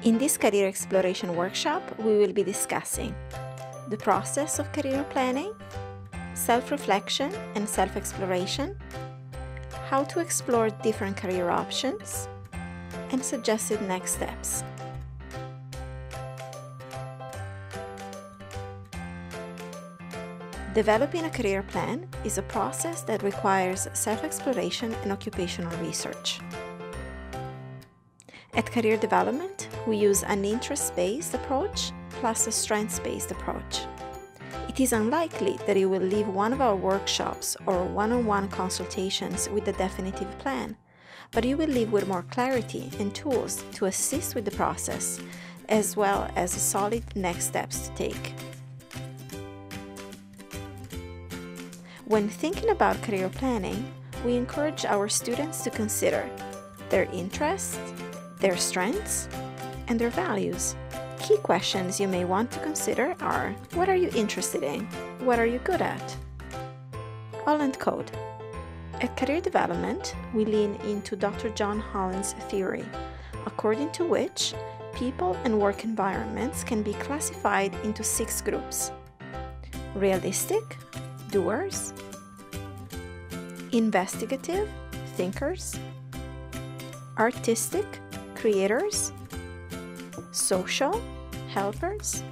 In this career exploration workshop, we will be discussing the process of career planning, self-reflection and self-exploration, how to explore different career options, and suggested next steps. Developing a career plan is a process that requires self-exploration and occupational research. At Career Development, we use an interest-based approach plus a strengths-based approach. It is unlikely that you will leave one of our workshops or one-on-one consultations with a definitive plan, but you will leave with more clarity and tools to assist with the process, as well as solid next steps to take. When thinking about career planning, we encourage our students to consider their interests, their strengths, and their values. Key questions you may want to consider are: what are you interested in? What are you good at? Hollands Code. At Career Development, we lean into Dr. John Hollands Theory, according to which people and work environments can be classified into 6 groups: realistic, doers, investigative, thinkers, artistic, creators, social, helpers,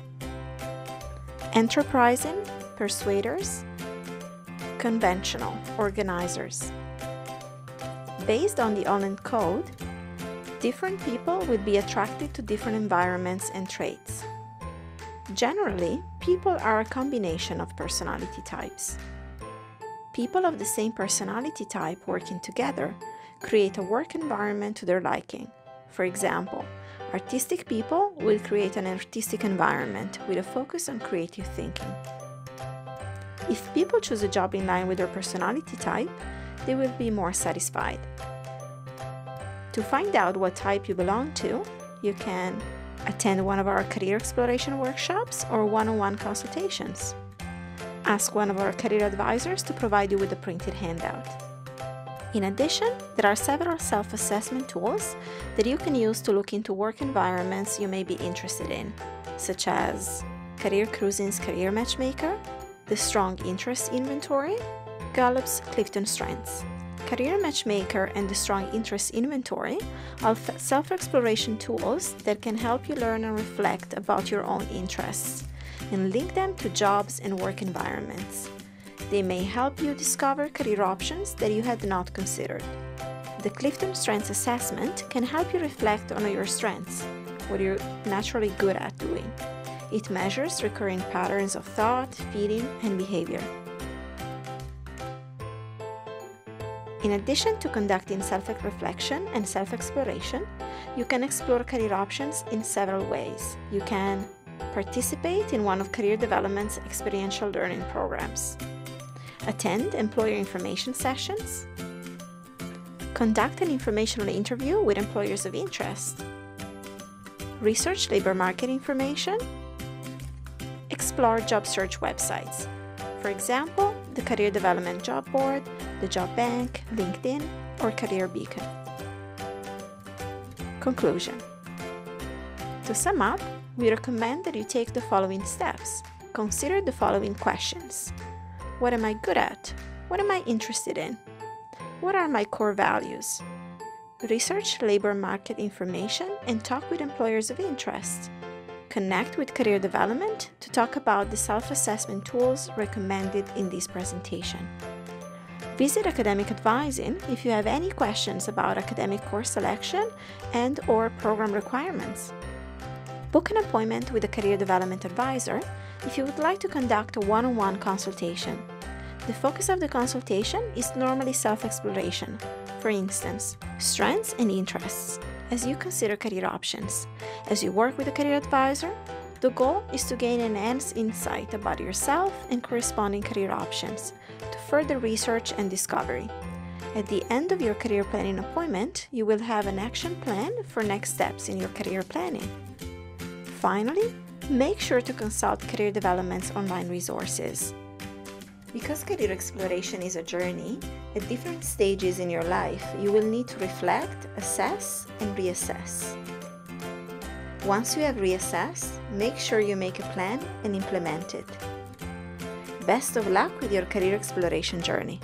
enterprising, persuaders, conventional, organizers. Based on the Hollands Code, different people will be attracted to different environments and traits. Generally, people are a combination of personality types. People of the same personality type working together create a work environment to their liking. For example, artistic people will create an artistic environment with a focus on creative thinking. If people choose a job in line with their personality type, they will be more satisfied. To find out what type you belong to, you can attend one of our career exploration workshops or one-on-one consultations. Ask one of our career advisors to provide you with a printed handout. In addition, there are several self-assessment tools that you can use to look into work environments you may be interested in, such as Career Cruising's Career Matchmaker, the Strong Interest Inventory, Gallup's Clifton Strengths. Career Matchmaker and the Strong Interest Inventory are self-exploration tools that can help you learn and reflect about your own interests and link them to jobs and work environments. They may help you discover career options that you had not considered. The Clifton Strengths Assessment can help you reflect on your strengths, what you're naturally good at doing. It measures recurring patterns of thought, feeling, and behavior. In addition to conducting self-reflection and self-exploration, you can explore career options in several ways. You can participate in one of Career Development's experiential learning programs, attend employer information sessions, conduct an informational interview with employers of interest, research labor market information, explore job search websites, for example, the Career Development Job Board, the Job Bank, LinkedIn, or Career Beacon. Conclusion. To sum up, we recommend that you take the following steps. Consider the following questions. What am I good at? What am I interested in? What are my core values? Research labor market information and talk with employers of interest. Connect with Career Development to talk about the self-assessment tools recommended in this presentation. Visit Academic Advising if you have any questions about academic course selection and/or program requirements. Book an appointment with a Career Development Advisor if you would like to conduct a one-on-one consultation. The focus of the consultation is normally self-exploration, for instance, strengths and interests, as you consider career options. As you work with a career advisor, the goal is to gain enhanced insight about yourself and corresponding career options to further research and discovery. At the end of your career planning appointment, you will have an action plan for next steps in your career planning. Finally, make sure to consult Career Development's online resources. Because career exploration is a journey, at different stages in your life, you will need to reflect, assess, and reassess. Once you have reassessed, make sure you make a plan and implement it. Best of luck with your career exploration journey.